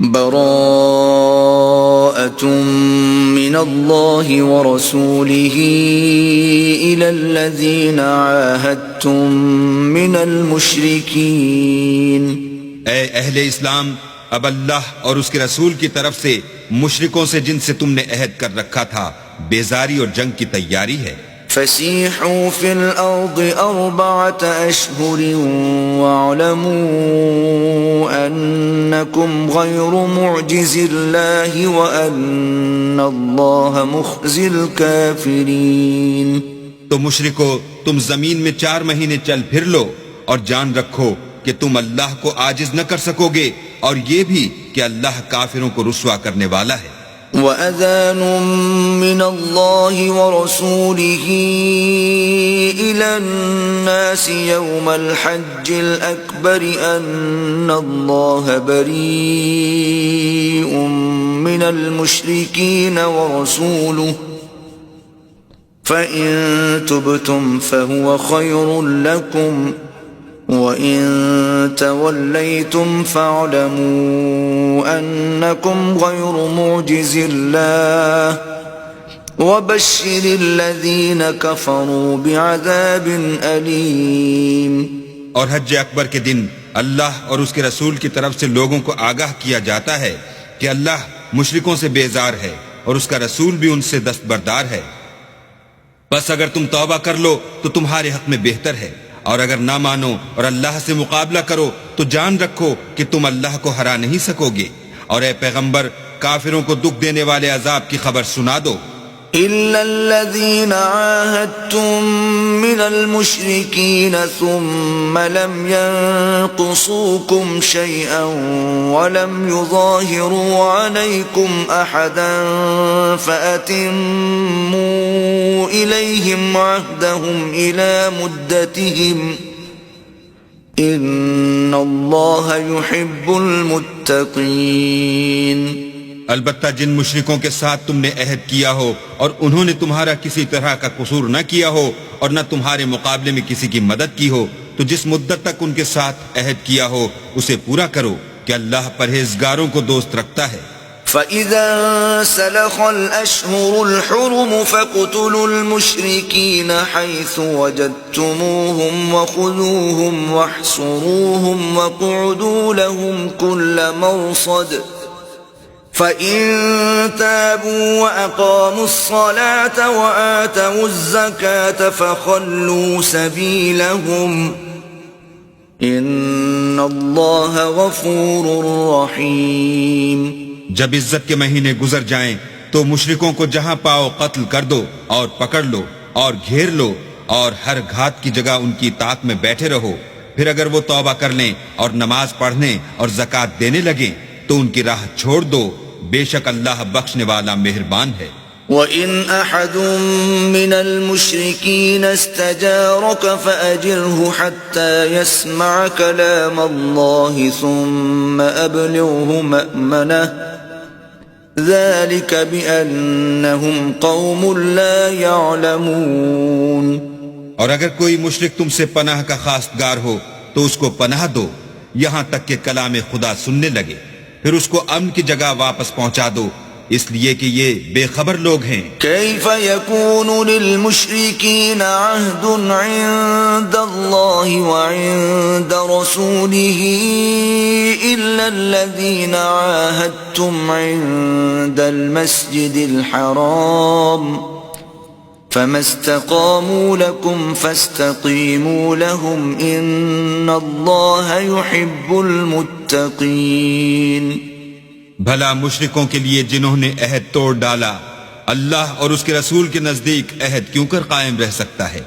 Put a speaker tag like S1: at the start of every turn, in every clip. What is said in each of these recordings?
S1: براءة من الله ورسوله إلى الذين عاهدتم من المشركين.
S2: اے اہل اسلام، اب اللہ اور اس کے رسول کی طرف سے مشرکوں سے جن سے تم نے عہد کر رکھا تھا بیزاری اور جنگ کی تیاری ہے.
S1: فسيحوا في الأرض 4 أشهر واعلموا أنكم غير معجز الله وأن الله مخزي الكافرين.
S2: تو مشرکو، تم زمین میں 4 مہینے چل پھر لو اور جان رکھو کہ تم اللہ کو عاجز نہ کر سکو گے، اور یہ بھی کہ اللہ کافروں کو رسوا کرنے والا ہے.
S1: وَأَذَانٌ مِّنَ اللَّهِ وَرَسُولِهِ إِلَى النَّاسِ يَوْمَ الْحَجِّ الْأَكْبَرِ أَنَّ اللَّهَ بَرِيءٌ مِّنَ الْمُشْرِكِينَ وَرَسُولُهُ فَإِن تُبْتُمْ فَهُوَ خَيْرٌ لَّكُمْ وَإِن تَوَلَّيْتُمْ فَاعْلَمُوا أَنَّكُمْ غَيْرُ مُعْجِزِ اللَّهِ وَبَشِّرِ الَّذِينَ كَفَرُوا بِعَذَابٍ أَلِيمٍ.
S2: اور حج اکبر کے دن اللہ اور اس کے رسول کی طرف سے لوگوں کو آگاہ کیا جاتا ہے کہ اللہ مشرکوں سے بیزار ہے اور اس کا رسول بھی ان سے دستبردار ہے. بس اگر تم توبہ کر لو تو تمہارے حق میں بہتر ہے، اور اگر نہ مانو اور اللہ سے مقابلہ کرو تو جان رکھو کہ تم اللہ کو ہرا نہیں سکو گے. اور اے پیغمبر، کافروں کو دکھ دینے والے عذاب کی خبر سنا دو.
S1: إِلَّا الَّذِينَ عَاهَدتُّم مِّنَ الْمُشْرِكِينَ ثُمَّ لَمْ يَنقُصُوكُمْ شَيْئًا وَلَمْ يُظَاهِرُوا عَلَيْكُمْ أَحَدًا فَأَتِمُّوا إِلَيْهِمْ عَهْدَهُمْ إِلَى مُدَّتِهِمْ إِنَّ اللَّهَ يُحِبُّ الْمُتَّقِينَ.
S2: البتہ جن مشرکوں کے ساتھ تم نے عہد کیا ہو اور انہوں نے تمہارا کسی طرح کا قصور نہ کیا ہو اور نہ تمہارے مقابلے میں کسی کی مدد کی ہو، تو جس مدت تک ان کے ساتھ عہد کیا ہو اسے پورا کرو کہ اللہ پرہیزگاروں کو دوست رکھتا ہے.
S1: فَإِذَا سَلَخَ الْأَشْهُرُ الْحُرُمُ فَاقْتُلُوا الْمُشْرِكِينَ حَيْثُ وَجَدتُّمُوهُمْ وَخُذُوهُمْ وَاحْصُرُوهُمْ وَاقْعُدُوا لَهُمْ كُلَّ مَرْصَدٍ فَإِن تَابُوا وَأَقَامُوا الصَّلَاةَ وَآتَوُا الزَّكَاةَ فَخَلُّوا سَبِيلَهُمْ إِنَّ اللَّهَ غَفُورٌ رَّحِيمٌ.
S2: جب عزت کے مہینے گزر جائیں تو مشرکوں کو جہاں پاؤ قتل کر دو اور پکڑ لو اور گھیر لو، اور ہر گھات کی جگہ ان کی اطاعت میں بیٹھے رہو. پھر اگر وہ توبہ کر لیں اور نماز پڑھنے اور زکوٰۃ دینے لگیں تو ان کی راہ چھوڑ دو، بے شک اللہ بخشنے والا مہربان ہے.
S1: وَإِنْ أَحَدٌ مِّنَ الْمُشْرِكِينَ اسْتَجَارَكَ فَأَجِرْهُ حَتَّى يَسْمَعَ كَلَامَ اللَّهِ ثُمَّ أَبْلِغْهُ مَأْمَنَهُ ذَلِكَ بِأَنَّهُمْ قَوْمٌ لَا يَعْلَمُونَ.
S2: اور اگر کوئی مشرک تم سے پناہ کا خواستگار ہو تو اس کو پناہ دو یہاں تک کہ کلام خدا سننے لگے، پھر اس کو امن کی جگہ واپس پہنچا دو، اس لیے کہ یہ بے خبر لوگ ہیں.
S1: كيف يكون للمشركين عهد عند الله وعند رسوله إلا الذين عاهدتم عند المسجد الحرام فما استقاموا لكم فاستقيموا لهم إن الله يحب المتقين.
S2: بھلا مشرکوں کے لیے جنہوں نے عہد توڑ ڈالا اللہ اور اس کے رسول کے نزدیک عہد کیوں کر قائم رہ سکتا ہے؟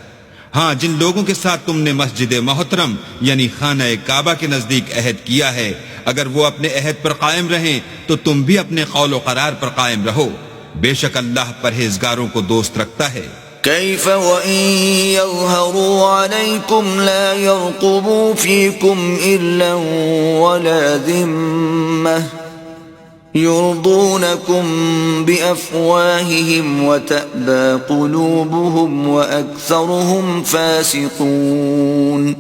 S2: ہاں، جن لوگوں کے ساتھ تم نے مسجد محترم یعنی خانہ کعبہ کے نزدیک عہد کیا ہے، اگر وہ اپنے عہد پر قائم رہیں تو تم بھی اپنے قول و قرار پر قائم رہو، بے شک اللہ پرہیزگاروں کو دوست رکھتا ہے.
S1: كيف وإن يظهروا عليكم لا يرقبوا فيكم إلا ولا ذمة يرضونكم بأفواههم وتأبى قلوبهم وأكثرهم فاسقون.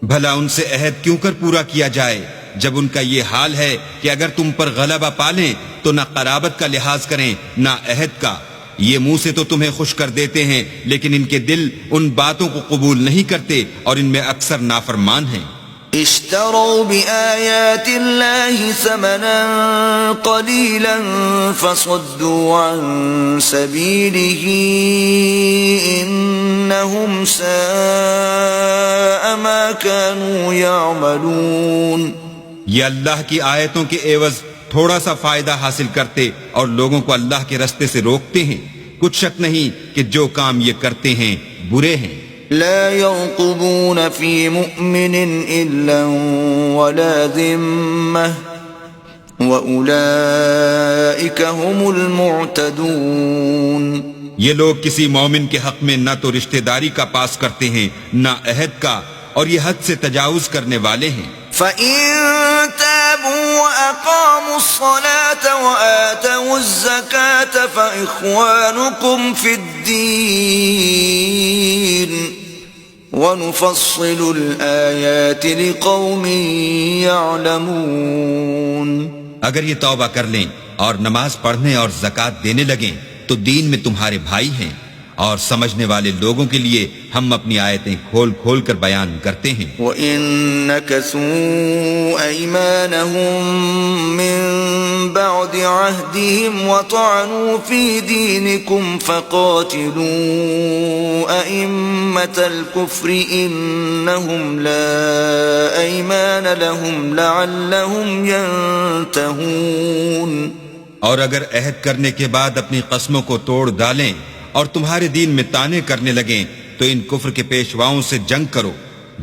S2: بھلا ان سے عہد کیوں کر پورا کیا جائے جب ان کا یہ حال ہے کہ اگر تم پر غلبہ پالیں تو نہ قرابت کا لحاظ کریں نہ عہد کا. یہ منہ سے تو تمہیں خوش کر دیتے ہیں لیکن ان کے دل ان باتوں کو قبول نہیں کرتے اور ان میں اکثر نافرمان ہیں.
S1: اشتروا بآيات الله ثمنا قليلا فصدوا عن سبيله إنهم ساء ما كانوا يعملون.
S2: یہ اللہ کی آیتوں کے عوض تھوڑا سا فائدہ حاصل کرتے اور لوگوں کو اللہ کے رستے سے روکتے ہیں. کچھ شک نہیں کہ جو کام یہ کرتے ہیں برے ہیں.
S1: لا يرقبون في مؤمن إلا ولا ذمة وأولئك هم المعتدون.
S2: یہ لوگ کسی مومن کے حق میں نہ تو رشتہ داری کا پاس کرتے ہیں نہ عہد کا اور یہ حد سے تجاوز کرنے والے ہیں.
S1: فَإِن تَابُوا وَأَقَامُوا الصَّلَاةَ وَآتَوُا الزَّكَاةَ فَإِخْوَانُكُمْ فِي الدِّينِ وَنُفَصِّلُ الْآيَاتِ لِقَوْمٍ يَعْلَمُونَ.
S2: اگر یہ توبہ کر لیں اور نماز پڑھنے اور زکوٰۃ دینے لگیں تو دین میں تمہارے بھائی ہیں اور سمجھنے والے لوگوں کے لیے ہم اپنی آیتیں کھول کھول کر بیان کرتے ہیں.
S1: وَإِن نَكَثُوا أَيْمَانَهُم مِّن بَعْدِ عَهْدِهِمْ وَطَعَنُوا فِي دِينِكُمْ فَقَاتِلُوا أَئِمَّةَ الْكُفْرِ إِنَّهُمْ لَا أَيْمَانَ لَهُمْ لَعَلَّهُمْ يَنْتَهُونَ.
S2: اور اگر عہد کرنے کے بعد اپنی قسموں کو توڑ ڈالیں اور تمہارے دین میں طعنے کرنے لگیں تو ان کفر کے پیشواؤں سے جنگ کرو.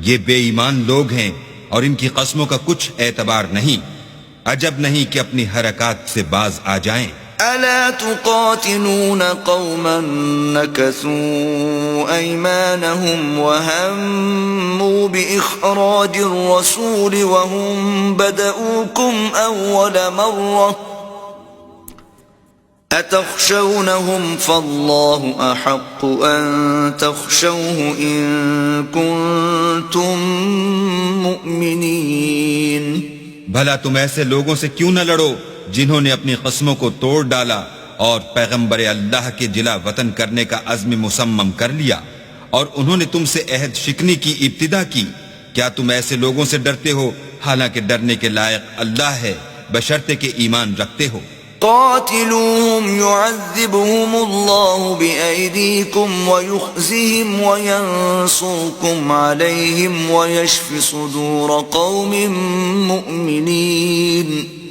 S2: یہ بے ایمان لوگ ہیں اور ان کی قسموں کا کچھ اعتبار نہیں. عجب نہیں کہ اپنی حرکات سے باز آ جائیں.
S1: ألا تقاتلون قوما نكثوا أيمانهم وهموا بإخراج الرسول وهم بدؤوكم أول مرة أتخشونهم فالله أحق أن تخشوه إن كنتم مؤمنين.
S2: بھلا تم ایسے لوگوں سے کیوں نہ لڑو جنہوں نے اپنی قسموں کو توڑ ڈالا اور پیغمبر اللہ کے جلا وطن کرنے کا عزم مصمم کر لیا اور انہوں نے تم سے عہد شکنی کی ابتدا کی. کیا تم ایسے لوگوں سے ڈرتے ہو حالانکہ ڈرنے کے لائق اللہ ہے بشرطے کہ ایمان رکھتے ہو.
S1: قاتلوهم يعذبهم الله بأيديكم ويخزهم وينصركم عليهم ويشف صدور قوم مؤمنين.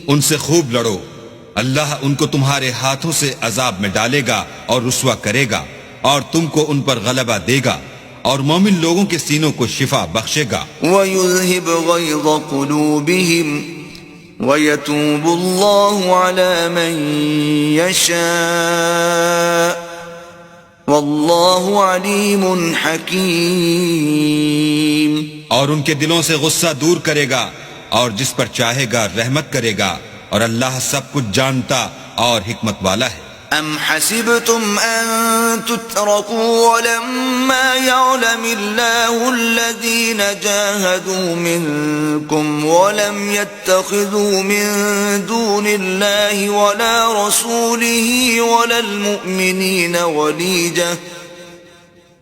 S2: ان سے خوب لڑو، اللہ ان کو تمہارے ہاتھوں سے عذاب میں ڈالے گا اور رسوا کرے گا اور تم کو ان پر غلبہ دے گا اور مومن لوگوں کے سینوں کو شفا بخشے گا.
S1: وَيُذْهِبْ غَيْظَ قُلُوبِهِمْ وَيَتُوبُ اللَّهُ عَلَى مَن يَشَاءُ وَاللَّهُ عَلِيمٌ حَكِيمٌ. اور
S2: ان کے دلوں سے غصہ دور کرے گا اور جس پر چاہے گا رحمت کرے گا اور اللہ سب کچھ جانتا اور حکمت والا ہے.
S1: أَمْ حَسِبْتُمْ أَن تُتْرَكُوا وَلَمَّا يَعْلَمِ اللَّهُ الَّذِينَ جَاهَدُوا مِنكُمْ وَلَمْ يَتَّخِذُوا مِن دُونِ اللَّهِ وَلَا رَسُولِهِ وَلَا الْمُؤْمِنِينَ وَلِيجَةً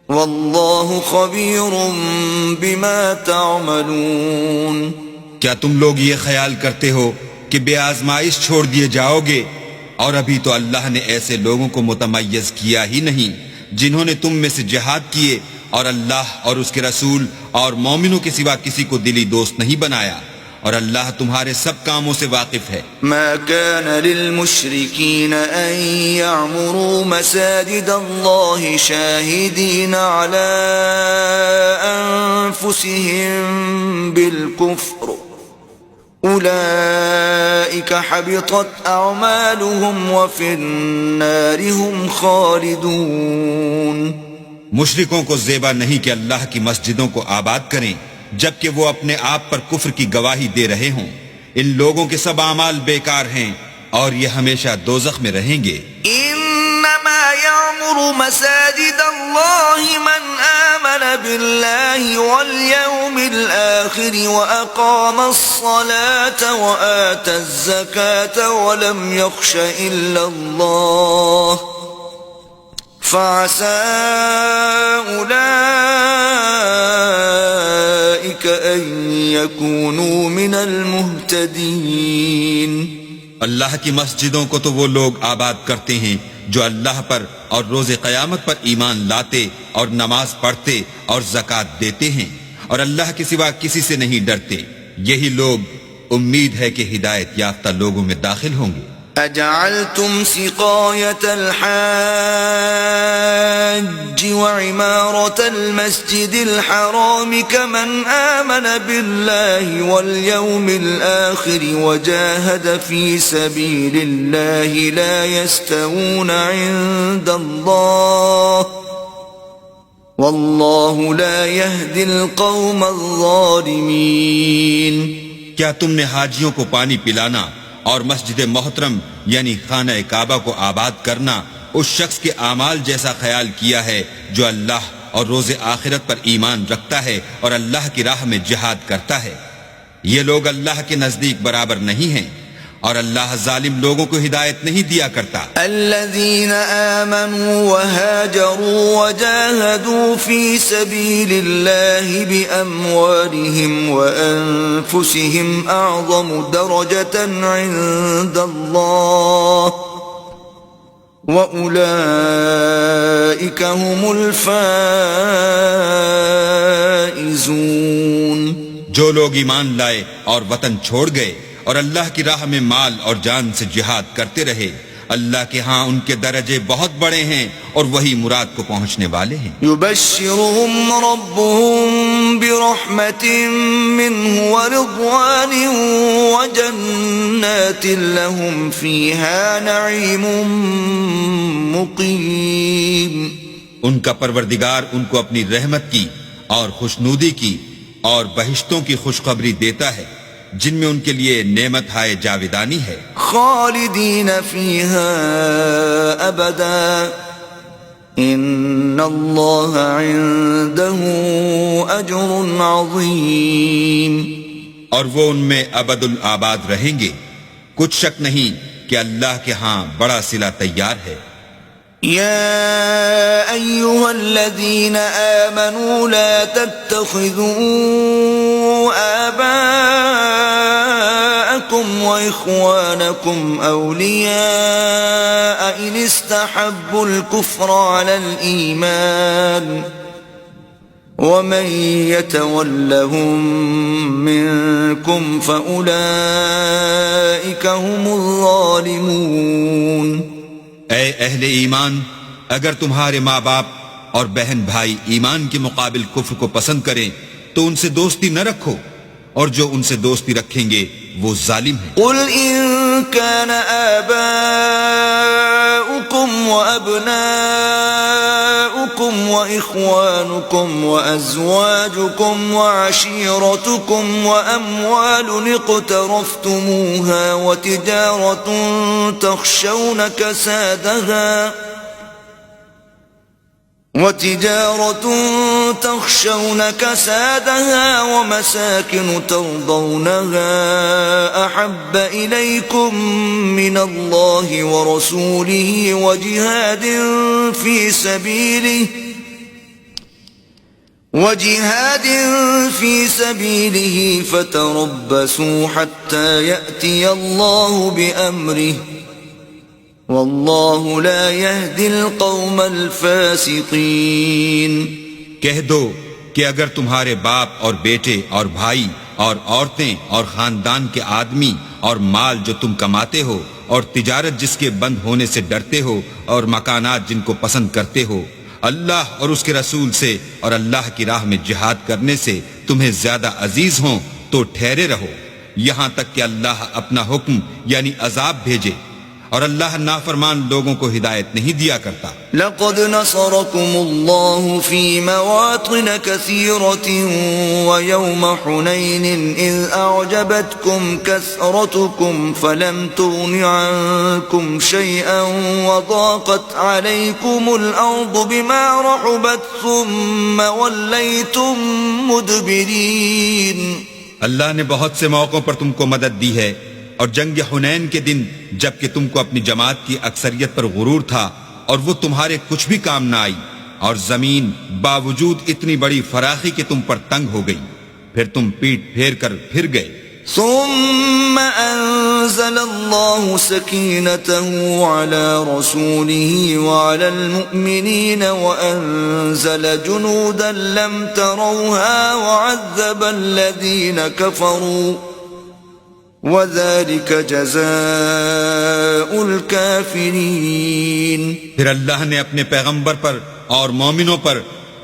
S1: وَاللَّهُ خَبِيرٌ بِمَا تَعْمَلُونَ.
S2: کیا تم لوگ یہ خیال کرتے ہو کہ بے آزمائش چھوڑ دیے جاؤ گے؟ اور ابھی تو اللہ نے ایسے لوگوں کو متمیز کیا ہی نہیں جنہوں نے تم میں سے جہاد کیے اور اللہ اور اس کے رسول اور مومنوں کے سوا کسی کو دلی دوست نہیں بنایا اور اللہ تمہارے سب کاموں سے واقف ہے.
S1: ما كان للمشركين أن يعمروا مساجد الله شاهدين على أنفسهم بالكفر أولئك حبطت أعمالهم وفي النار هم خالدون.
S2: مشرکوں کو زیبا نہیں کہ اللہ کی مسجدوں کو آباد کریں جبکہ وہ اپنے آپ پر کفر کی گواہی دے رہے ہوں. ان لوگوں کے سب اعمال بیکار ہیں اور یہ ہمیشہ دوزخ میں رہیں گے.
S1: إنما يعمر يعمر مساجد الله من آمن بالله واليوم الآخر وأقام الصلاة وآتى الزكاة ولم يخش إلا الله فعسى أولئك أن يكونوا من المهتدين.
S2: اللہ کی مسجدوں کو تو وہ لوگ آباد کرتے ہیں جو اللہ پر اور روز قیامت پر ایمان لاتے اور نماز پڑھتے اور زکوٰۃ دیتے ہیں اور اللہ کے سوا کسی سے نہیں ڈرتے. یہی لوگ امید ہے کہ ہدایت یافتہ لوگوں میں داخل ہوں گے.
S1: أجعلتم سقاية الحاج وعمارة المسجد الحرام كمن آمن بالله واليوم الآخر وجاهد في سبيل الله لا يستوون عند الله والله لا يهدي القوم الظالمين.
S2: کیا تم نے حاجیوں کو پانی پلانا اور مسجد محترم یعنی خانہ کعبہ کو آباد کرنا اس شخص کے اعمال جیسا خیال کیا ہے جو اللہ اور روز آخرت پر ایمان رکھتا ہے اور اللہ کی راہ میں جہاد کرتا ہے؟ یہ لوگ اللہ کے نزدیک برابر نہیں ہیں اور اللہ ظالم لوگوں کو ہدایت نہیں دیا کرتا.
S1: الذين آمنوا وهاجروا وجاهدوا في سبيل الله بأموالهم وأنفسهم أعظم درجة عند الله وأولئك هم الفائزون.
S2: جو لوگ ایمان لائے اور وطن چھوڑ گئے اور اللہ کی راہ میں مال اور جان سے جہاد کرتے رہے اللہ کے ہاں ان کے درجے بہت بڑے ہیں اور وہی مراد کو پہنچنے والے ہیں.
S1: يبشرهم ربهم برحمة منه ورضوان وجنات لهم فيها نعيم مقيم.
S2: ان کا پروردگار ان کو اپنی رحمت کی اور خوشنودی کی اور بہشتوں کی خوشخبری دیتا ہے جن میں ان کے لیے نعمت ہائے جاویدانی ہے.
S1: خالدین فیہا ابدا ان اللہ عنده اجر عظیم.
S2: اور وہ ان میں ابد الآباد رہیں گے. کچھ شک نہیں کہ اللہ کے ہاں بڑا صلہ تیار ہے.
S1: يا أيها الذين آمنوا لا تتخذوا آباءكم وإخوانكم أولياء إن استحبوا الكفر على الإيمان ومن يتولهم منكم فأولئك هم الظالمون.
S2: اے اہل ایمان اگر تمہارے ماں باپ اور بہن بھائی ایمان کے مقابل کفر کو پسند کریں تو ان سے دوستی نہ رکھو اور جو ان سے دوستی رکھیں گے وہ ظالم ہیں.
S1: قل ان كان آباؤكم وأبناؤكم وإخوانكم وأزواجكم وعشيرتكم وأموال اقترفتموها وتجارة تخشون كسادها ومساكن ترضونها أحب إليكم من الله ورسوله وجهاد في سبيله فتربصوا حتى يأتي الله بأمره واللہ لا يهدي القوم الفاسقین.
S2: کہہ دو کہ اگر تمہارے باپ اور بیٹے اور بھائی اور عورتیں اور خاندان کے آدمی اور مال جو تم کماتے ہو اور تجارت جس کے بند ہونے سے ڈرتے ہو اور مکانات جن کو پسند کرتے ہو اللہ اور اس کے رسول سے اور اللہ کی راہ میں جہاد کرنے سے تمہیں زیادہ عزیز ہوں تو ٹھہرے رہو یہاں تک کہ اللہ اپنا حکم یعنی عذاب بھیجے. اور اللہ نافرمان لوگوں کو ہدایت نہیں دیا کرتا۔
S1: لقد نصركم الله في مواطن كثيرة ويوم حنين إذ أعجبتكم كثرتكم فلم تغن عنكم شيئا وضاقت عليكم الأرض بما رحبت ثم وليتم مدبرين۔
S2: اللہ نے بہت سے موقعوں پر تم کو مدد دی ہے، اور جنگ حنین کے دن جبکہ تم کو اپنی جماعت کی اکثریت پر غرور تھا اور وہ تمہارے کچھ بھی کام نہ آئی، اور زمین باوجود اتنی بڑی فراخی کہ تم پر تنگ ہو گئی، پھر تم پیٹ پھیر کر پھر گئے۔
S1: ثم أنزل الله سكينته على رسوله وعلى المؤمنين وأنزل جنودا لم تروها وعذب الذين كفروا وَذَلِكَ جَزَاءُ الْكَافِرِينَ۔
S2: پھر اللہ نے اپنے پیغمبر پر اور مومنوں پر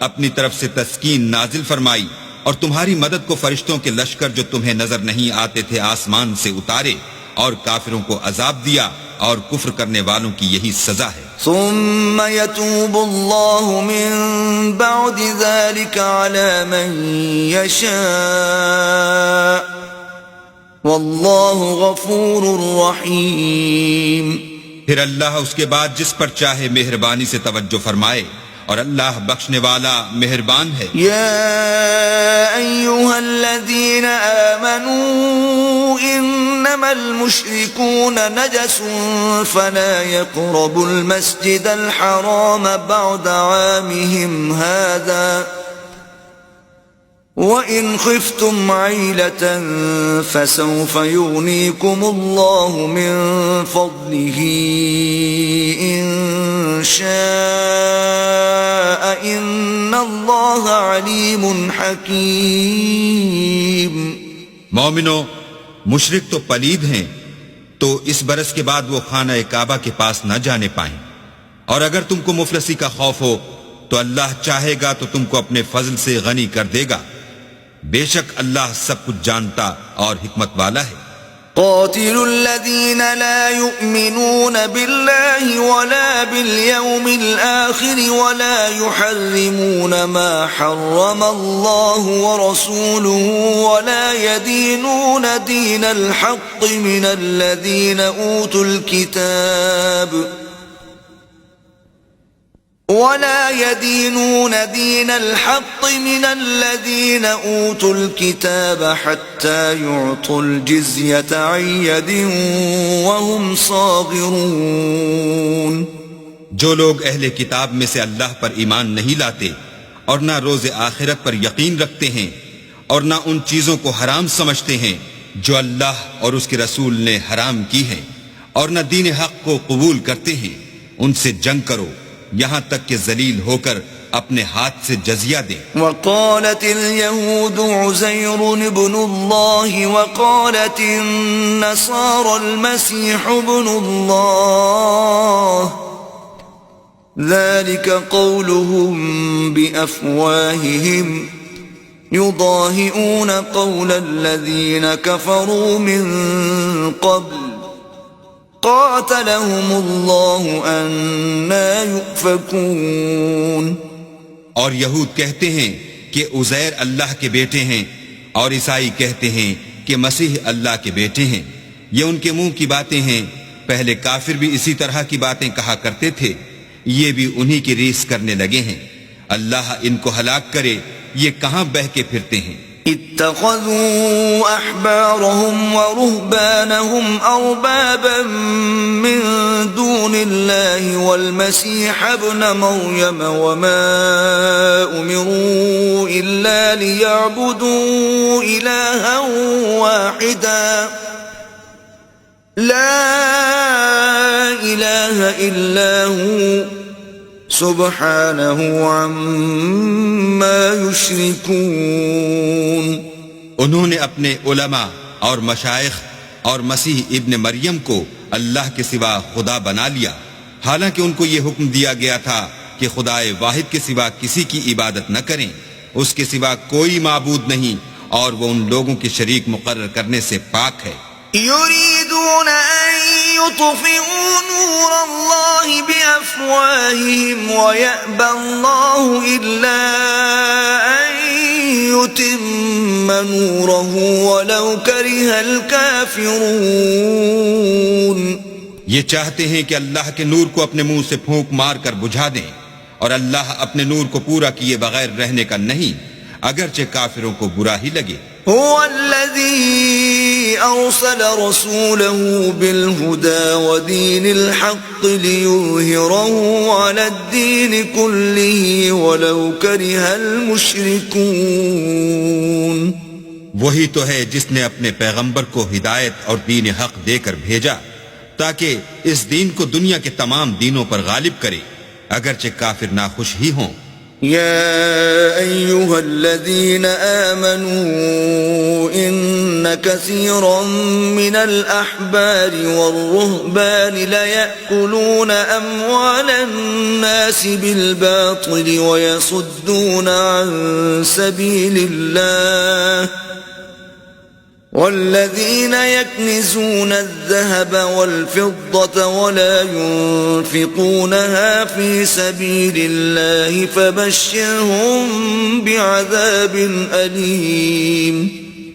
S2: اپنی طرف سے تسکین نازل فرمائی، اور تمہاری مدد کو فرشتوں کے لشکر جو تمہیں نظر نہیں آتے تھے آسمان سے اتارے، اور کافروں کو عذاب دیا، اور کفر کرنے والوں کی یہی سزا ہے۔
S1: ثم يتوب الله من بعد ذلك على من يشاء واللہ غفور رحیم۔
S2: پھر اللہ اس کے بعد جس پر چاہے مہربانی سے توجہ فرمائے، اور اللہ بخشنے والا مہربان ہے۔
S1: یا ایہا الذین آمنوا انما المشرکون نجس فلا يقربوا المسجد الحرام بعد عامهم هذا وَإِنْ خِفْتُمْ عَيْلَةً فَسَوْفَ يُغْنِيكُمُ اللَّهُ مِنْ فَضْلِهِ إِنْ شَاءَ إِنَّ اللَّهَ عَلِيمٌ حَكِيمٌ۔
S2: مومنو، مشرک تو پلید ہیں، تو اس برس کے بعد وہ خانہ کعبہ کے پاس نہ جانے پائیں، اور اگر تم کو مفلسی کا خوف ہو تو اللہ چاہے گا تو تم کو اپنے فضل سے غنی کر دے گا، بے شک اللہ سب کچھ جانتا اور حکمت والا ہے۔
S1: قاتلوا الذين لا يؤمنون بالله ولا باليوم الآخر ولا يحرمون ما حرم الله ورسوله ولا يدينون دين الحق من الذين أوتوا الكتاب حتى يعطوا الجزية عن يد وهم صاغرون۔
S2: جو لوگ اہل کتاب میں سے اللہ پر ایمان نہیں لاتے اور نہ روز آخرت پر یقین رکھتے ہیں اور نہ ان چیزوں کو حرام سمجھتے ہیں جو اللہ اور اس کے رسول نے حرام کی ہیں اور نہ دین حق کو قبول کرتے ہیں، ان سے جنگ کرو یہاں تک کہ ذلیل ہو کر اپنے ہاتھ سے جزیہ دیں۔
S1: وقالت اليهود عزير ابن الله وقالت النصارى المسيح ابن الله ذلك قولهم بأفواههم يضاهئون قول الذين كفروا من قبل قاتلهم الله أنا يؤفكون۔
S2: اور یہود کہتے ہیں کہ عزیر اللہ کے بیٹے ہیں، اور عیسائی کہتے ہیں کہ مسیح اللہ کے بیٹے ہیں، یہ ان کے منہ کی باتیں ہیں، پہلے کافر بھی اسی طرح کی باتیں کہا کرتے تھے، یہ بھی انہی کی ریس کرنے لگے ہیں، اللہ ان کو ہلاک کرے، یہ کہاں بہہ کے پھرتے ہیں۔
S1: اتخذوا احبارهم ورهبانهم اربابا من دون الله والمسيح ابن مريم وما امروا الا ليعبدوا الها واحدا لا اله الا هو سبحانہ عما یشرکون۔
S2: انہوں نے اپنے علماء اور مشائخ اور مسیح ابن مریم کو اللہ کے سوا خدا بنا لیا، حالانکہ ان کو یہ حکم دیا گیا تھا کہ خدائے واحد کے سوا کسی کی عبادت نہ کریں، اس کے سوا کوئی معبود نہیں، اور وہ ان لوگوں کے شریک مقرر کرنے سے پاک ہے۔
S1: يريدون أن يطفئوا نور الله بأفواههم ويأبى الله إلا أن يتم نوره ولو كره الكافرون.
S2: یہ چاہتے ہیں کہ اللہ کے نور کو اپنے منہ سے پھونک مار کر بجھا دیں، اور اللہ اپنے نور کو پورا کیے بغیر رہنے کا نہیں، اگرچہ کافروں کو برا ہی لگے.
S1: هو الذي أرسل رسوله بالهدى ودين الحق ليظهره على الدين كله ولو كره المشركون.
S2: وہی تو ہے جس نے اپنے پیغمبر کو ہدایت اور دین حق دے کر بھیجا تاکہ اس دین کو دنیا کے تمام دینوں پر غالب کرے، اگرچہ کافر ناخوش ہی ہوں.
S1: يا أيها الذين آمنوا إن كثيرا من الأحبار والرهبان ليأكلون أموال الناس بالباطل ويصدون عن سبيل الله والذين يكنزون الذهب والفضة ولا ينفقونها في سبيل الله فبشرهم بعذاب أليم.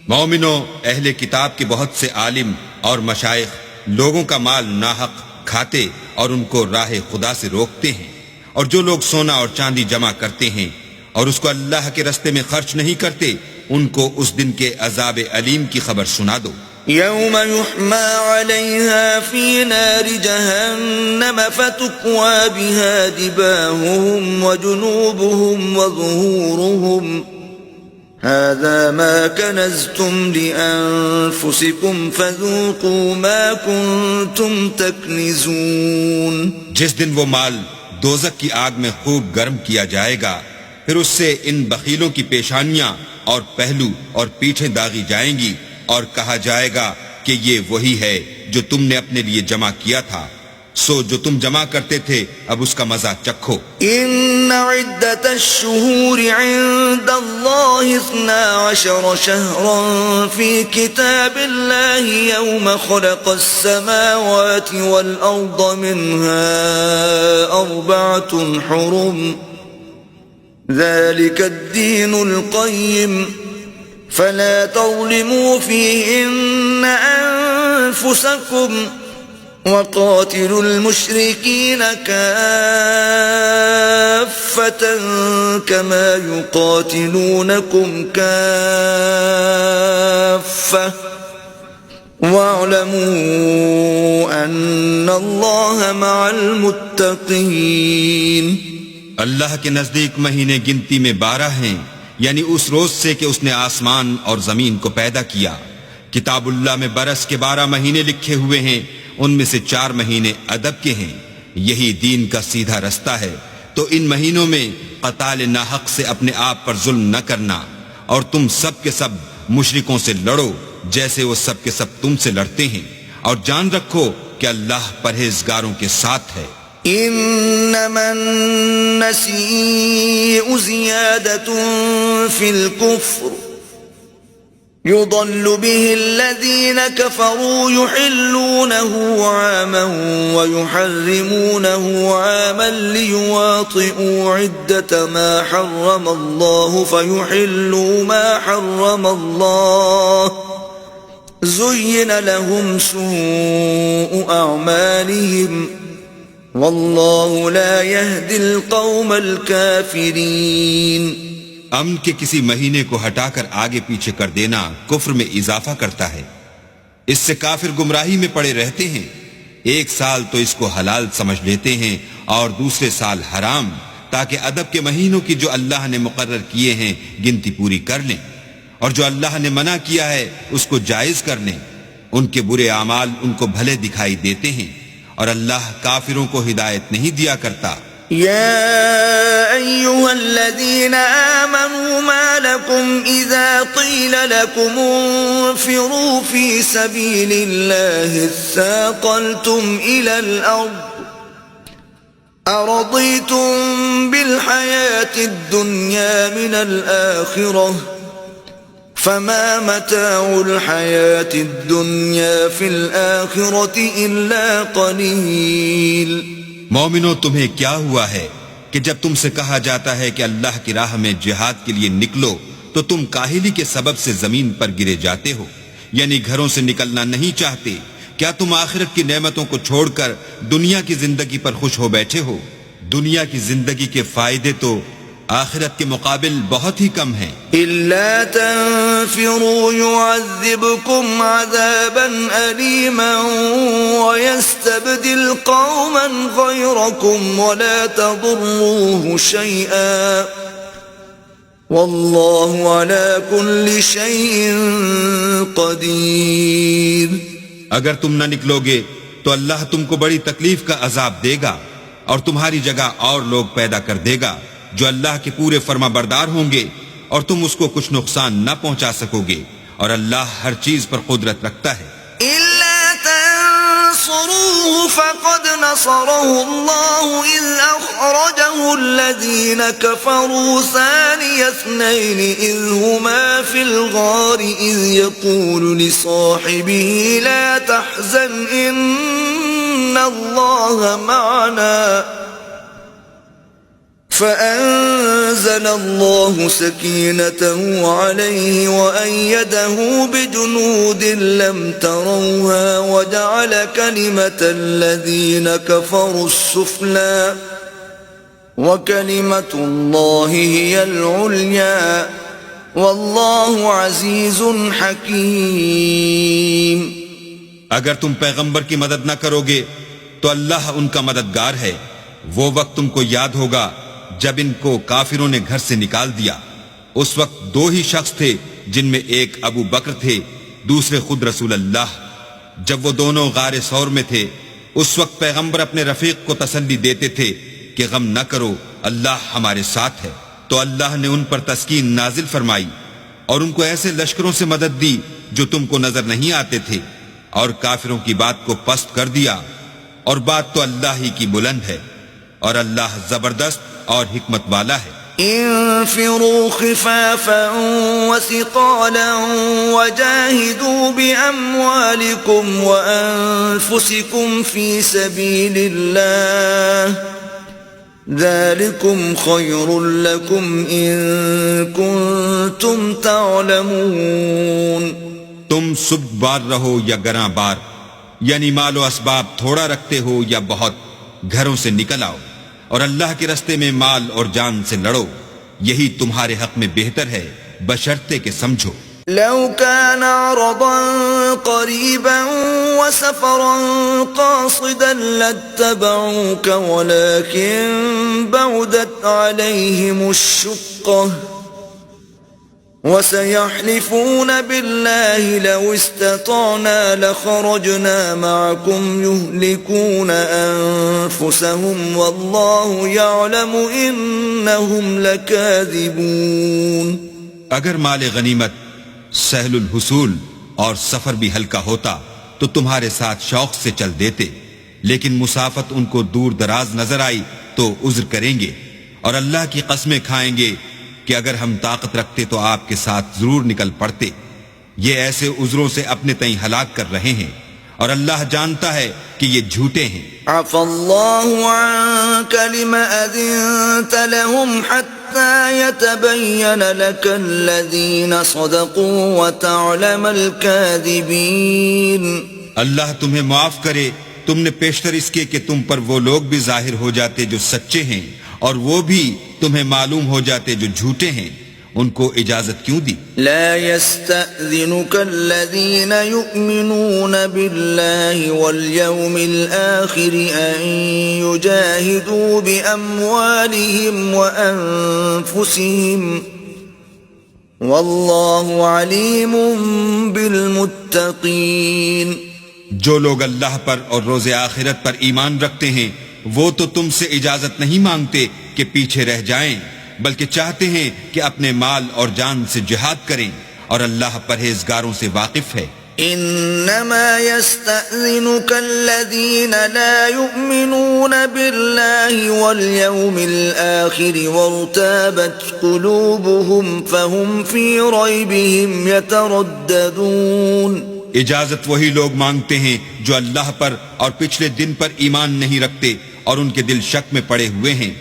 S2: مومنوں، اہل کتاب کے بہت سے عالم اور مشائخ لوگوں کا مال ناحق کھاتے اور ان کو راہ خدا سے روکتے ہیں، اور جو لوگ سونا اور چاندی جمع کرتے ہیں اور اس کو اللہ کے رستے میں خرچ نہیں کرتے، ان کو اس دن کے عذاب علیم کی خبر سنا دو.
S1: يوم يحمى عليها في نار جهنم فتكوى بها جباههم وجنوبهم وظهورهم هذا ما كنزتم لأنفسكم فذوقوا ما كنتم تكنزون.
S2: جس دن وہ مال دوزخ کی آگ میں خوب گرم کیا جائے گا، پھر اس سے ان بخیلوں کی پیشانیاں اور پہلو اور پیٹھیں داغی جائیں گی، اور کہا جائے گا کہ یہ وہی ہے جو تم نے اپنے لیے جمع کیا تھا، سو جو تم جمع کرتے تھے اب اس کا مزہ چکھو.
S1: ان عدت الشہور عند اللہ 12 شہرا فی کتاب اللہ یوم خلق السماوات والارض منها 4 حرم ذلك الدين القيم فلا تظلموا فيهن أنفسكم وقاتلوا المشركين كافة كما يقاتلونكم كافة واعلموا أن الله مع المتقين.
S2: اللہ کے نزدیک مہینے گنتی میں 12 ہیں، یعنی اس روز سے کہ اس نے آسمان اور زمین کو پیدا کیا. کتاب اللہ میں برس کے 12 مہینے لکھے ہوئے ہیں، ان میں سے 4 مہینے ادب کے ہیں. یہی دین کا سیدھا رستہ ہے. تو ان مہینوں میں قتال ناحق سے اپنے آپ پر ظلم نہ کرنا، اور تم سب کے سب مشرکوں سے لڑو جیسے وہ سب کے سب تم سے لڑتے ہیں، اور جان رکھو کہ اللہ پرہیزگاروں کے ساتھ ہے.
S1: انما النسيء زيادة في الكفر يضل به الذين كفروا يحلونه عاما ويحرمونه عاما ليواطئوا عدة ما حرم الله فيحلوا ما حرم الله زين لهم سوء أعمالهم واللہ لا يهدي القوم الكافرین.
S2: امن کے کسی مہینے کو ہٹا کر آگے پیچھے کر دینا کفر میں اضافہ کرتا ہے. اس سے کافر گمراہی میں پڑے رہتے ہیں. ایک سال تو اس کو حلال سمجھ لیتے ہیں اور دوسرے سال حرام، تاکہ ادب کے مہینوں کی جو اللہ نے مقرر کیے ہیں گنتی پوری کر لیں، اور جو اللہ نے منع کیا ہے اس کو جائز کر لیں. ان کے برے اعمال ان کو بھلے دکھائی دیتے ہیں، اور اللہ کافروں کو ہدایت نہیں دیا کرتا.
S1: يا أيها الذين آمنوا ما لكم إذا قيل لكم انفروا في سبيل الله اثاقلتم إلى الأرض أرضيتم بالحياة الدنيا من الآخرة فما متاع الحياة الدنيا في الآخرة إلا قليل.
S2: مومنو تمہیں کیا ہوا ہے کہ جب تم سے کہا جاتا ہے کہ اللہ کی راہ میں جہاد کے لیے نکلو تو تم کاہلی کے سبب سے زمین پر گرے جاتے ہو، یعنی گھروں سے نکلنا نہیں چاہتے. کیا تم آخرت کی نعمتوں کو چھوڑ کر دنیا کی زندگی پر خوش ہو بیٹھے ہو؟ دنیا کی زندگی کے فائدے تو آخرت کے مقابل بہت ہی کم ہیں.
S1: إلا تنفروا يعذبكم عذابا أليما ويستبدل قوما غيركم ولا تضروه شيئا والله على كل شيء قدير.
S2: اگر تم نہ نکلو گے تو اللہ تم کو بڑی تکلیف کا عذاب دے گا اور تمہاری جگہ اور لوگ پیدا کر دے گا جو اللہ کے پورے فرما بردار ہوں گے اور تم اس کو کچھ نقصان نہ پہنچا سکو گے، اور اللہ ہر چیز پر قدرت رکھتا ہے.
S1: إلا تنصروه فقد نصره الله إذ أخرجه الذين كفروا ثاني اثنين إذ هما في الغار إذ يقول لصاحبه لا تحزن إن الله معنا فأنزل الله سكينته عليه وأيده بجنود لم تروها وجعل كلمة الذين كفروا السفلى وكلمة الله هي العليا والله عزيز حكيم.
S2: اگر تم پیغمبر کی مدد نہ کرو گے تو اللہ ان کا مددگار ہے. وہ وقت تم کو یاد ہوگا جب ان کو کافروں نے گھر سے نکال دیا. اس وقت دو ہی شخص تھے جن میں ایک ابو بکر تھے، دوسرے خود رسول اللہ. جب وہ دونوں غار ثور میں تھے اس وقت پیغمبر اپنے رفیق کو تسلی دیتے تھے کہ غم نہ کرو، اللہ ہمارے ساتھ ہے. تو اللہ نے ان پر تسکین نازل فرمائی اور ان کو ایسے لشکروں سے مدد دی جو تم کو نظر نہیں آتے تھے، اور کافروں کی بات کو پست کر دیا. اور بات تو اللہ ہی کی بلند ہے، اور اللہ زبردست اور حکمت والا ہے.
S1: انفروا خفافا وثقالا وجاهدوا بأموالكم وأنفسكم في سبيل الله ذلكم خير لكم إن كنتم تعلمون.
S2: تم سب بار رہو یا گراں بار، یعنی مال و اسباب تھوڑا رکھتے ہو یا بہت، گھروں سے نکل آؤ اور اللہ کے رستے میں مال اور جان سے لڑو، یہی تمہارے حق میں بہتر ہے بشرطے کہ سمجھو.
S1: لو كان عرضا قريبا وسفرا قاصدا لاتبعوك ولكن بعدت عليهم الشقة وسيحلفون بالله لو استطعنا لخرجنا معكم يهلكون أنفسهم والله يعلم إنهم لكاذبون.
S2: اگر مال غنیمت سہل الحصول اور سفر بھی ہلکا ہوتا تو تمہارے ساتھ شوق سے چل دیتے، لیکن مسافت ان کو دور دراز نظر آئی تو عذر کریں گے، اور اللہ کی قسمیں کھائیں گے کہ اگر ہم طاقت رکھتے تو آپ کے ساتھ ضرور نکل پڑتے. یہ ایسے عذروں سے اپنے تئیں ہلاک کر رہے ہیں، اور اللہ جانتا ہے کہ یہ جھوٹے ہیں.
S1: عفا اللہ عنک لما اذنت لهم حتى يتبين لك الذين صدقوا وتعلم الكاذبين.
S2: اللہ تمہیں معاف کرے، تم نے پیشتر اس کے کہ تم پر وہ لوگ بھی ظاہر ہو جاتے جو سچے ہیں، اور وہ بھی تمہیں معلوم ہو جاتے جو جھوٹے ہیں. ان کو اجازت کیوں دی؟
S1: لا يستأذنك الذين يؤمنون بالله واليوم الآخر أن يجاهدوا بأموالهم وأنفسهم والله عليم بالمتقين.
S2: جو لوگ اللہ پر اور روز آخرت پر ایمان رکھتے ہیں وہ تو تم سے اجازت نہیں مانگتے کہ پیچھے رہ جائیں، بلکہ چاہتے ہیں کہ اپنے مال اور جان سے جہاد کریں، اور اللہ پرہیزگاروں سے واقف ہے.
S1: إنما يستأذنك الذين لا يؤمنون بالله واليوم الآخر وارتابت قلوبهم فهم في ريبهم يترددون.
S2: اجازت وہی لوگ مانگتے ہیں جو اللہ پر اور پچھلے دن پر ایمان نہیں رکھتے اور ان کے دل شک میں پڑے ہوئے ہیں،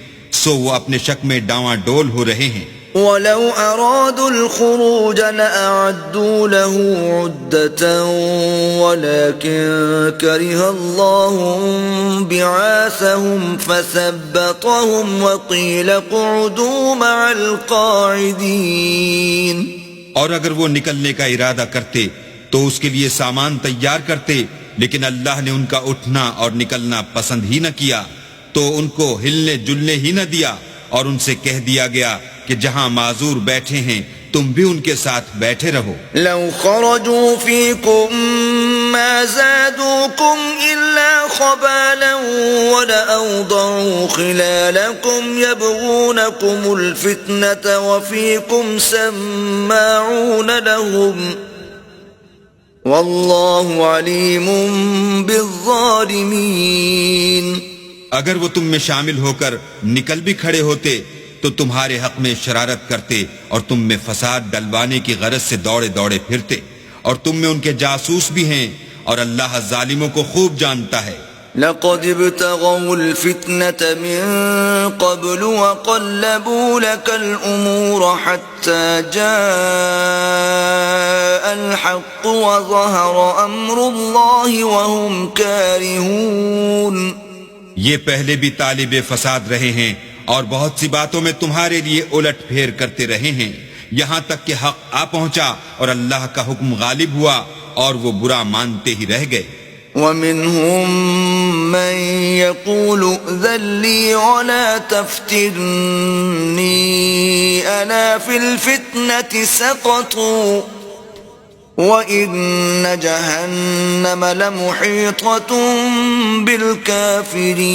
S2: سو وہ اپنے شک میں ڈاواں ڈول ہو رہے ہیں.
S1: وَلَوْ أَرَادُوا الْخُرُوجَ لَأَعَدُّوا لَهُ عُدَّةً وَلَكِنْ كَرِهَ اللَّهُ بِعَاثَهُمْ فَثَبَّطَهُمْ وَقِيلَ اقْعُدُوا مَعَ الْقَاعِدِينَ.
S2: اور اگر وہ نکلنے کا ارادہ کرتے تو اس کے لیے سامان تیار کرتے، لیکن اللہ نے ان کا اٹھنا اور نکلنا پسند ہی نہ کیا، تو ان کو ہلنے جلنے ہی نہ دیا، اور ان سے کہہ دیا گیا کہ جہاں معذور بیٹھے ہیں تم بھی ان کے ساتھ بیٹھے رہو.
S1: لو خرجوا فيكم ما زادوكم إلا خبالا ولأوضعوا خلالكم يبغونكم الفتنة وفيكم سماعون لهم والله عليم بالظالمين.
S2: اگر وہ تم میں شامل ہو کر نکل بھی کھڑے ہوتے تو تمہارے حق میں شرارت کرتے اور تم میں فساد ڈلوانے کی غرض سے دوڑے دوڑے پھرتے، اور تم میں ان کے جاسوس بھی ہیں، اور اللہ ظالموں کو خوب جانتا ہے.
S1: لقد ابتغوا الفتنة من قبل وقلبوا لك الأمور حتى جاء الحق وظهر أمر الله وهم كارهون.
S2: یہ پہلے بھی طالب فساد رہے ہیں اور بہت سی باتوں میں تمہارے لیے الٹ پھیر کرتے رہے ہیں، یہاں تک کہ حق آ پہنچا اور اللہ کا حکم غالب ہوا اور وہ برا مانتے ہی رہ گئے.
S1: وَمِنْهُمْ مَنْ يَقُولُ ائْذَنْ لِي وَلَا تَفْتِنِّي أَلَا فِي الْفِتْنَةِ سَقَطُوا وَإِنَّ جَهَنَّمَ لَمُحِيطَةٌ بِالْكَافِرِينَ.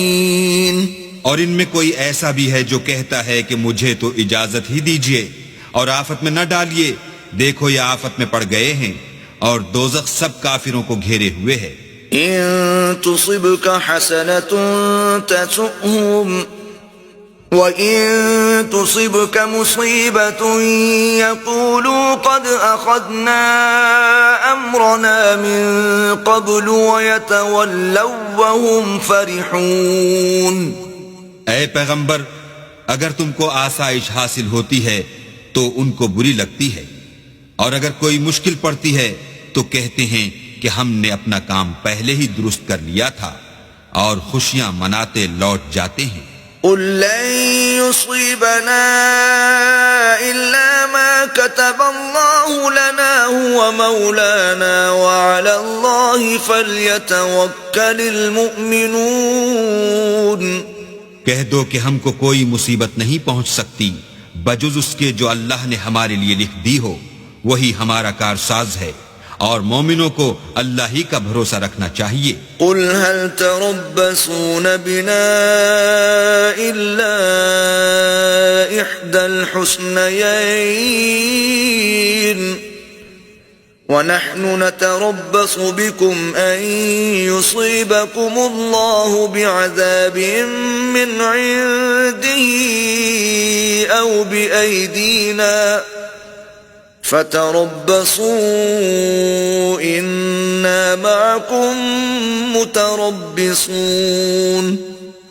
S2: اور ان میں کوئی ایسا بھی ہے جو کہتا ہے کہ مجھے تو اجازت ہی دیجئے اور آفت میں نہ ڈالیے، دیکھو یہ آفت میں پڑ گئے ہیں اور دوزخ سب کافروں کو گھیرے ہوئے ہے.
S1: إن تصبك حسنة تسؤهم وإن تصبك مصيبة يقولوا قد أخذنا أمرنا من قبل ويتولوا وهم فرحون.
S2: اے پیغمبر، اگر تم کو آسائش حاصل ہوتی ہے تو ان کو بری لگتی ہے، اور اگر کوئی مشکل پڑتی ہے تو کہتے ہیں کہ ہم نے اپنا کام پہلے ہی درست کر لیا تھا، اور خوشیاں مناتے لوٹ جاتے ہیں.
S1: قل لن يصيبنا إلا ما كتب الله لنا هو مولانا وعلى الله فليتوكل المؤمنون.
S2: کہہ دو کہ ہم کو کوئی مصیبت نہیں پہنچ سکتی بجز اس کے جو اللہ نے ہمارے لیے لکھ دی ہو، وہی ہمارا کارساز ہے، اور مومنوں کو اللہ ہی کا بھروسہ رکھنا چاہیے.
S1: قل هل تربصون بنا إلا إحدى الحسنيين ونحن نتربص بكم أن يصيبكم الله بعذاب من عنده أو بأيدينا فتربصوا إنا معكم متربصون.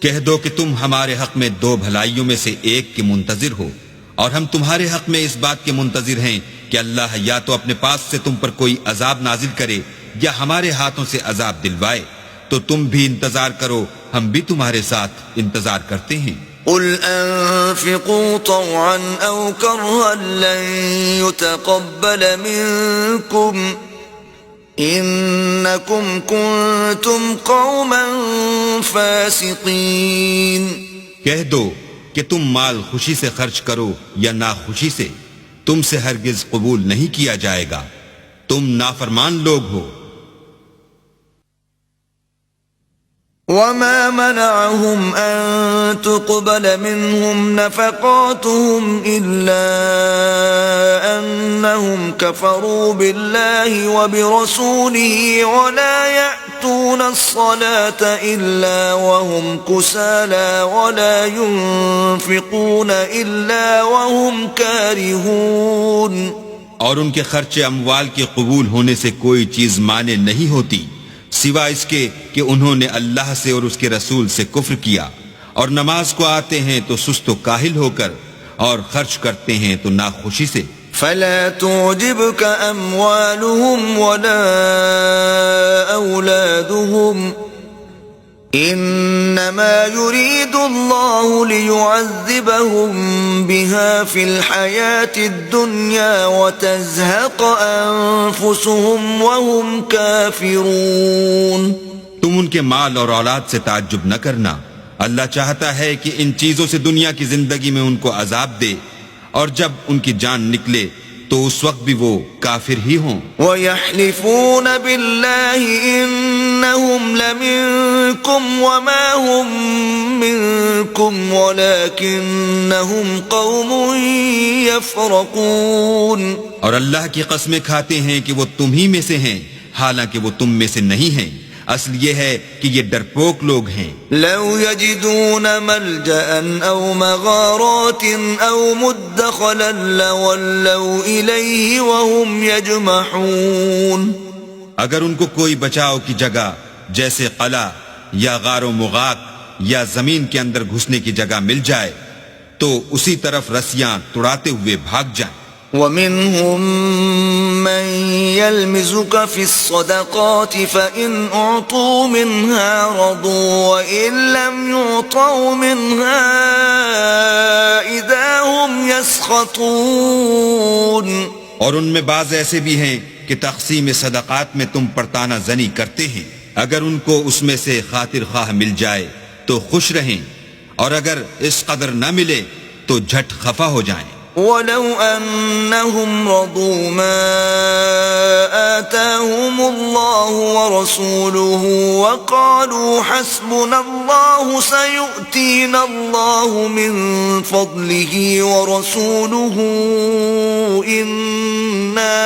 S2: کہہ دو کہ تم ہمارے حق میں دو بھلائیوں میں سے ایک کے منتظر ہو، اور ہم تمہارے حق میں اس بات کے منتظر ہیں کہ اللہ یا تو اپنے پاس سے تم پر کوئی عذاب نازل کرے یا ہمارے ہاتھوں سے عذاب دلوائے، تو تم بھی انتظار کرو، ہم بھی تمہارے ساتھ انتظار کرتے ہیں.
S1: قل انفقوا طوعا او كرها لن يتقبل منكم انكم كنتم قوما فاسقين.
S2: کہہ دو کہ تم مال خوشی سے خرچ کرو یا ناخوشی سے، تم سے ہرگز قبول نہیں کیا جائے گا، تم نافرمان لوگ ہو.
S1: وما منعهم أن تقبل منهم نفقاتهم إلا أنهم كفروا بالله وبرسوله ولا يأتون الصلاة إلا وهم كسالى ولا ينفقون إلا وهم كارهون.
S2: اور ان کے خرچ اموال کے قبول ہونے سے کوئی چیز مانے نہیں ہوتی سوائے اس کے کہ انہوں نے اللہ سے اور اس کے رسول سے کفر کیا، اور نماز کو آتے ہیں تو سست و کاہل ہو کر، اور خرچ کرتے ہیں تو ناخوشی سے.
S1: فلا تعجبك أموالهم ولا أولادهم إنما يريد الله ليعذبهم بها في الحياة الدنيا وتزهق أنفسهم وهم كافرون.
S2: تم ان کے مال اور اولاد سے تعجب نہ کرنا، اللہ چاہتا ہے کہ ان چیزوں سے دنیا کی زندگی میں ان کو عذاب دے، اور جب ان کی جان نکلے تو اس وقت بھی وہ کافر ہی ہوں.
S1: وَيَحْلِفُونَ بِاللَّهِ إِنَّهُمْ لَمِنكُمْ وَمَا هُمْ مِنكُمْ وَلَكِنَّهُمْ قَوْمٌ يَفْرَقُونَ.
S2: اور اللہ کی قسمیں کھاتے ہیں کہ وہ تم ہی میں سے ہیں، حالانکہ وہ تم میں سے نہیں ہیں. اصل یہ ہے کہ یہ ڈرپوک لوگ ہیں.
S1: لو يجدون ملجأ او مغارات او مدخلا لولوا الیہ وهم یجمحون.
S2: اگر ان کو کوئی بچاؤ کی جگہ جیسے قلعہ یا غار و مغاق یا زمین کے اندر گھسنے کی جگہ مل جائے تو اسی طرف رسیاں توڑاتے ہوئے بھاگ جائیں.
S1: وَمِنْهُمْ مَنْ يَلْمِزُكَ فِي الصَّدَقَاتِ فَإِنْ أُعْطُوا مِنْهَا رَضُوا وَإِنْ لَمْ يُعْطَوْا مِنْهَا إِذَا هُمْ يَسْخَطُونَ.
S2: اور ان میں بعض ایسے بھی ہیں کہ تقسیم صدقات میں تم پر تانا زنی کرتے ہیں، اگر ان کو اس میں سے خاطر خواہ مل جائے تو خوش رہیں، اور اگر اس قدر نہ ملے تو جھٹ خفا ہو جائیں.
S1: وَلَوْ أَنَّهُمْ رَضُوا مَا آتَاهُمُ اللَّهُ وَرَسُولُهُ وَقَالُوا حَسْبُنَا اللَّهُ سَيُؤْتِينَا اللَّهُ مِنْ فَضْلِهِ وَرَسُولُهُ إِنَّا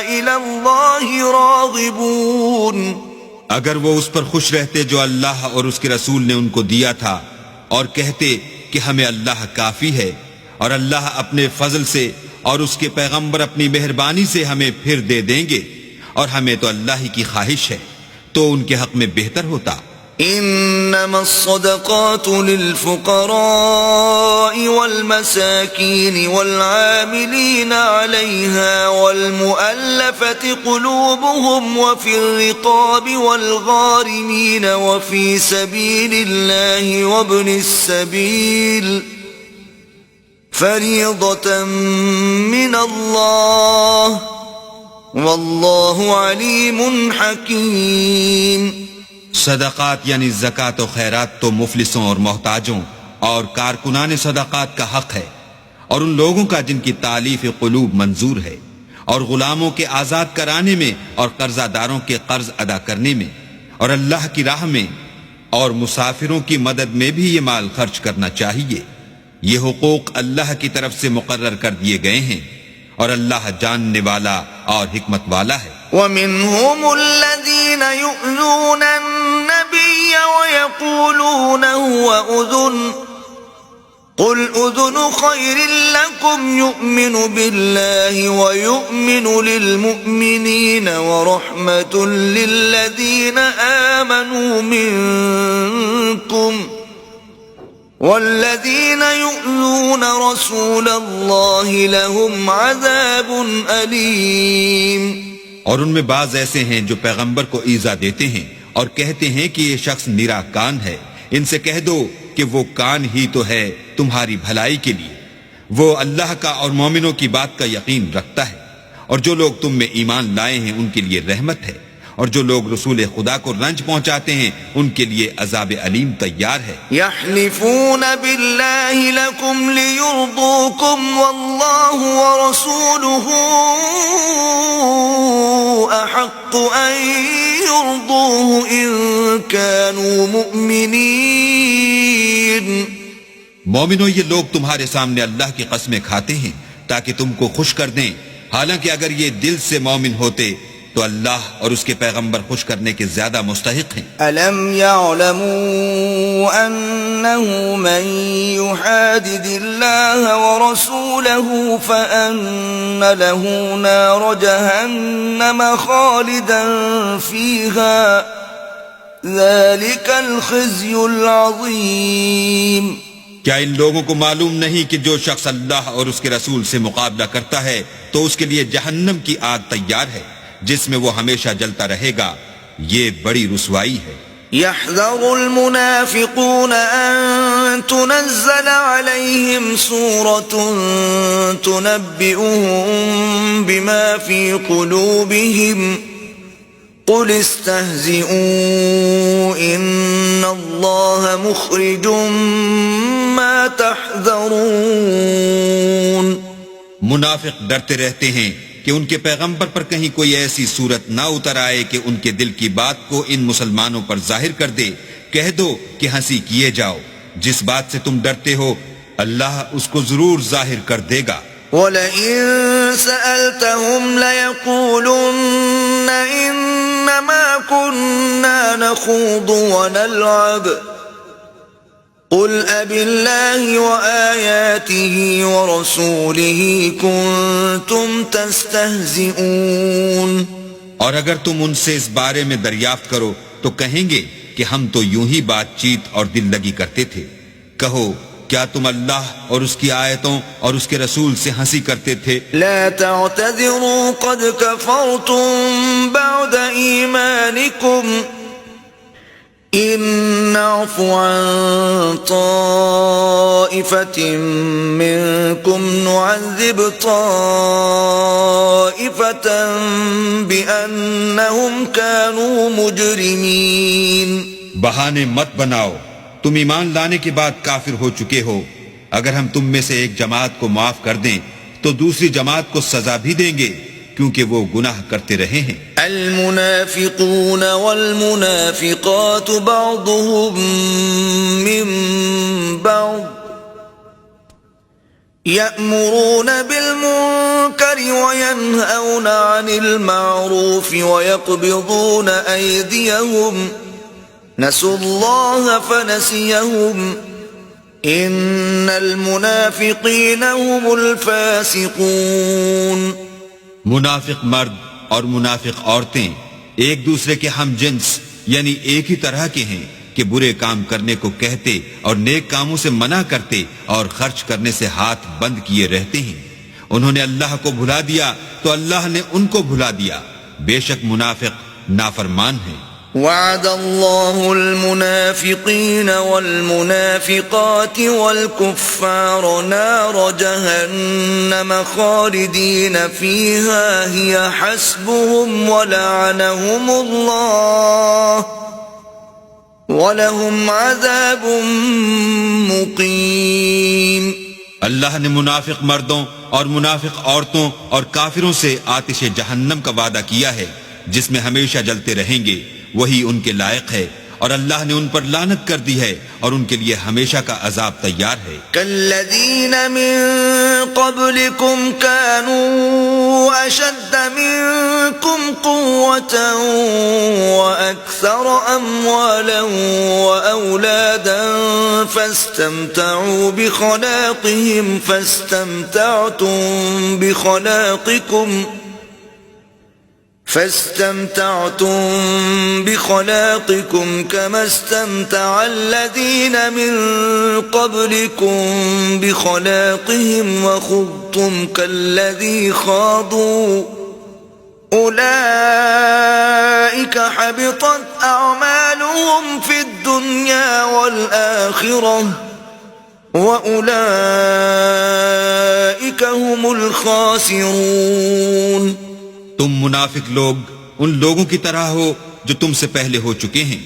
S1: إِلَى اللَّهِ رَاغِبُونَ.
S2: اگر وہ اس پر خوش رہتے جو اللہ اور اس کے رسول نے ان کو دیا تھا، اور کہتے کہ ہمیں اللہ کافی ہے، اور اللہ اپنے فضل سے اور اس کے پیغمبر اپنی مہربانی سے ہمیں پھر دے دیں گے، اور ہمیں تو اللہ ہی کی خواہش ہے، تو ان کے حق میں بہتر ہوتا.
S1: انما الصدقات للفقراء والمساكين والعاملين عليها والمؤلفة قلوبهم وفي الرقاب والغارمين وفي سبيل الله وابن السبيل فریضة من اللہ واللہ علیم حکیم.
S2: صدقات یعنی زکوٰۃ و خیرات تو مفلسوں اور محتاجوں اور کارکنان صدقات کا حق ہے، اور ان لوگوں کا جن کی تالیف قلوب منظور ہے، اور غلاموں کے آزاد کرانے میں اور قرضہ داروں کے قرض ادا کرنے میں، اور اللہ کی راہ میں اور مسافروں کی مدد میں بھی یہ مال خرچ کرنا چاہیے. یہ حقوق اللہ کی طرف سے مقرر کر دیے گئے ہیں، اور اللہ جاننے والا اور حکمت والا ہے.
S1: وَمِنْهُمُ الَّذِينَ يُؤْذُونَ النَّبِيَّ وَيَقُولُونَ هُوَ أُذُنٌ قُلْ أُذُنُ خَيْرٍ لَكُمْ يُؤْمِنُ بِاللَّهِ وَيُؤْمِنُ لِلْمُؤْمِنِينَ وَرَحْمَةٌ لِلَّذِينَ آمَنُوا مِنْكُمْ والذین یؤذون رسول اللہ لهم عذاب علیم.
S2: اور ان میں بعض ایسے ہیں جو پیغمبر کو ایذا دیتے ہیں اور کہتے ہیں کہ یہ شخص نرا کان ہے. ان سے کہہ دو کہ وہ کان ہی تو ہے تمہاری بھلائی کے لیے، وہ اللہ کا اور مومنوں کی بات کا یقین رکھتا ہے، اور جو لوگ تم میں ایمان لائے ہیں ان کے لیے رحمت ہے، اور جو لوگ رسول خدا کو رنج پہنچاتے ہیں ان کے لیے عذاب علیم تیار ہے.
S1: يحلفون بالله لكم ليرضوكم والله ورسوله أحق أن يرضوه إن كانوا مؤمنين.
S2: مومنو، یہ لوگ تمہارے سامنے اللہ کی قسمیں کھاتے ہیں تاکہ تم کو خوش کر دیں، حالانکہ اگر یہ دل سے مومن ہوتے تو اللہ اور اس کے پیغمبر خوش کرنے کے زیادہ مستحق ہیں.
S1: أَلَمْ يَعْلَمُوا أَنَّهُ مَن يُحَادِدِ اللَّهَ وَرَسُولَهُ فَأَنَّ لَهُ نَارَ جَهَنَّمَ خَالِدًا فِيهَا ذَلِكَ الْخِزْيُ الْعَظِيمُ.
S2: کیا ان لوگوں کو معلوم نہیں کہ جو شخص اللہ اور اس کے رسول سے مقابلہ کرتا ہے تو اس کے لیے جہنم کی آگ تیار ہے جس میں وہ ہمیشہ جلتا رہے گا؟ یہ بڑی رسوائی ہے.
S1: يحذر المنافقون أن تنزل عليهم سورة تنبئهم بما في قلوبهم قل استهزئوا إن الله مخرج ما تحذرون.
S2: منافق ڈرتے رہتے ہیں کہ ان کے پیغمبر پر کہیں کوئی ایسی صورت نہ اتر آئے کہ ان کے دل کی بات کو ان مسلمانوں پر ظاہر کر دے. کہہ دو کہ ہنسی کیے جاؤ، جس بات سے تم ڈرتے ہو اللہ اس کو ضرور ظاہر کر دے گا.
S1: وَلَئِن سَأَلْتَهُمْ لَيَقُولُنَّ إِنَّمَا كُنَّا نَخُوضُ وَنَلْعَبُ قُلْ أَبِاللَّهِ وَآيَاتِهِ وَرَسُولِهِ كُنتُمْ تَسْتَهْزِئُونَ.
S2: اور اگر تم ان سے اس بارے میں دریافت کرو تو کہیں گے کہ ہم تو یوں ہی بات چیت اور دل لگی کرتے تھے. کہو کیا تم اللہ اور اس کی آیتوں اور اس کے رسول سے ہنسی کرتے تھے؟
S1: لا تعتذروا قد كفرتم بعد ایمانکم ان نعفو عن طائفة منكم نعذب طائفة بأنهم كانوا مجرمين.
S2: بہانے مت بناؤ، تم ایمان لانے کے بعد کافر ہو چکے ہو. اگر ہم تم میں سے ایک جماعت کو معاف کر دیں تو دوسری جماعت کو سزا بھی دیں گے کیونکہ وہ گناہ کرتے رہے ہیں.
S1: المنافقون والمنافقات بعضهم من بعض يأمرون بالمنكر وينهون عن المعروف ويقبضون أيديهم نسوا الله فنسيهم ان المنافقین هم الفاسقون.
S2: منافق مرد اور منافق عورتیں ایک دوسرے کے ہم جنس یعنی ایک ہی طرح کے ہیں کہ برے کام کرنے کو کہتے اور نیک کاموں سے منع کرتے اور خرچ کرنے سے ہاتھ بند کیے رہتے ہیں. انہوں نے اللہ کو بھلا دیا تو اللہ نے ان کو بھلا دیا. بے شک منافق نافرمان ہیں.
S1: وعد الله المنافقين والمنافقات والكفار نار جهنم خالدين فيها هي حسبهم ولعنهم الله ولهم عذاب مقيم.
S2: اللہ نے منافق مردوں اور منافق عورتوں اور کافروں سے آتش جہنم کا وعدہ کیا ہے جس میں ہمیشہ جلتے رہیں گے، وہی ان کے لائق ہے، اور اللہ نے ان پر لعنت کر دی ہے اور ان کے لیے ہمیشہ کا عذاب تیار ہے.
S1: كالذین من قبلكم كانوا اشد منكم قوة واكثر اموالا واولادا فاستمتعوا بخلاقهم فاستمتعتم بخلاقكم كما استمتع الذين من قبلكم بخلاقهم وخضتم كالذي خاضوا أولئك حبطت أعمالهم في الدنيا والآخرة وأولئك هم الخاسرون.
S2: تم منافق لوگ ان لوگوں کی طرح ہو جو تم سے پہلے ہو چکے ہیں،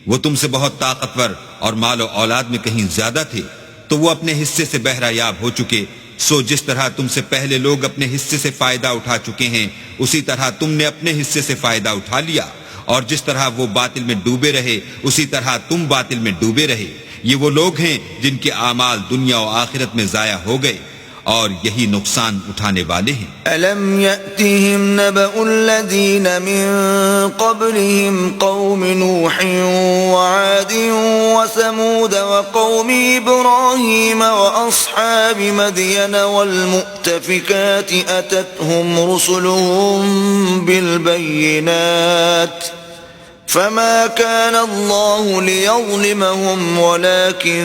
S2: وہ تم سے بہت طاقتور اور مال و اولاد میں کہیں زیادہ تھے، تو وہ اپنے حصے سے بہرہ یاب ہو چکے۔ سو جس طرح تم سے پہلے لوگ اپنے حصے سے فائدہ اٹھا چکے ہیں، اسی طرح تم نے اپنے حصے سے فائدہ اٹھا لیا، اور جس طرح وہ باطل میں ڈوبے رہے اسی طرح تم باطل میں ڈوبے رہے۔ یہ وہ لوگ ہیں جن کے اعمال دنیا و آخرت میں ضائع ہو گئے، اور یہی نقصان اٹھانے والے ہیں۔
S1: أَلَمْ يَأْتِهِمْ نَبَأُ الَّذِينَ مِن قَبْلِهِمْ قَوْمِ نُوحٍ وَعَادٍ وَثَمُودَ وَقَوْمِ إِبْرَاهِيمَ وَأَصْحَابِ مَدْيَنَ وَالْمُؤْتَفِكَاتِ أَتَتْهُمْ رُسُلُهُم بِالْبَيِّنَاتِ فما كان الله ليظلمهم ولكن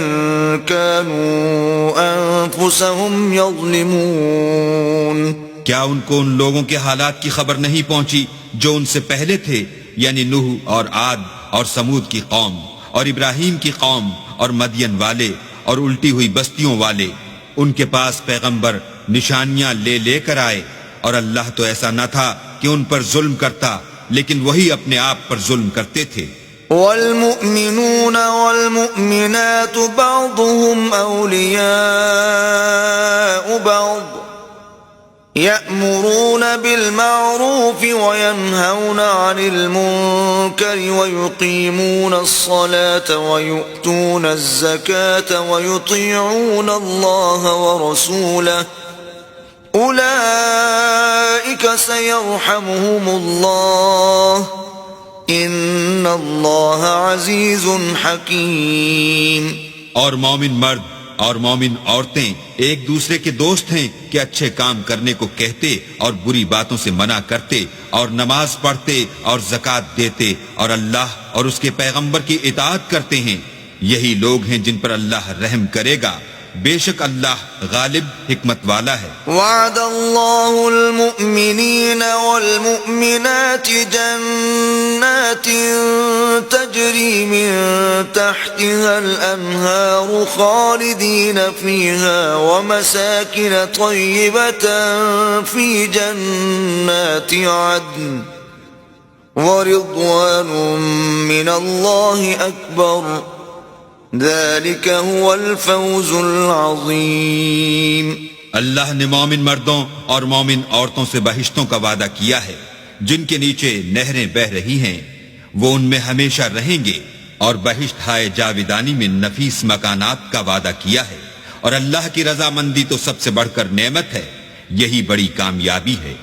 S1: كانوا أنفسهم يظلمون۔
S2: کیا ان کو ان لوگوں کے حالات کی خبر نہیں پہنچی جو ان سے پہلے تھے، یعنی نوح اور عاد اور سمود کی قوم اور ابراہیم کی قوم اور مدین والے اور الٹی ہوئی بستیوں والے؟ ان کے پاس پیغمبر نشانیاں لے لے کر آئے، اور اللہ تو ایسا نہ تھا کہ ان پر ظلم کرتا، لیکن وہی اپنے آپ پر ظلم کرتے تھے۔
S1: والمؤمنون والمؤمنات بعضهم أولياء بعض يأمرون بالمعروف وينهون عن المنكر ويقيمون الصلاة ويؤتون الزكاة ويطيعون الله ورسوله أولئك سيرحمهم الله إن الله عزيز حكيم۔
S2: اور مومن مرد اور مومن عورتیں ایک دوسرے کے دوست ہیں کہ اچھے کام کرنے کو کہتے اور بری باتوں سے منع کرتے اور نماز پڑھتے اور زکوٰۃ دیتے اور اللہ اور اس کے پیغمبر کی اطاعت کرتے ہیں، یہی لوگ ہیں جن پر اللہ رحم کرے گا، بے شک اللہ غالب حکمت والا ہے۔
S1: وعد اللہ المؤمنین والمؤمنات جنات تجری من تحتها الانہار خالدین فیها ومساکن طیبة فی جنات عدن ورضوان من اللہ اکبر ذلك هو الفوز العظیم۔
S2: اللہ نے مومن مردوں اور مومن عورتوں سے بہشتوں کا وعدہ کیا ہے جن کے نیچے نہریں بہہ رہی ہیں، وہ ان میں ہمیشہ رہیں گے، اور بہشت ہائے جاویدانی میں نفیس مکانات کا وعدہ کیا ہے، اور اللہ کی رضامندی تو سب سے بڑھ کر نعمت ہے، یہی بڑی کامیابی ہے۔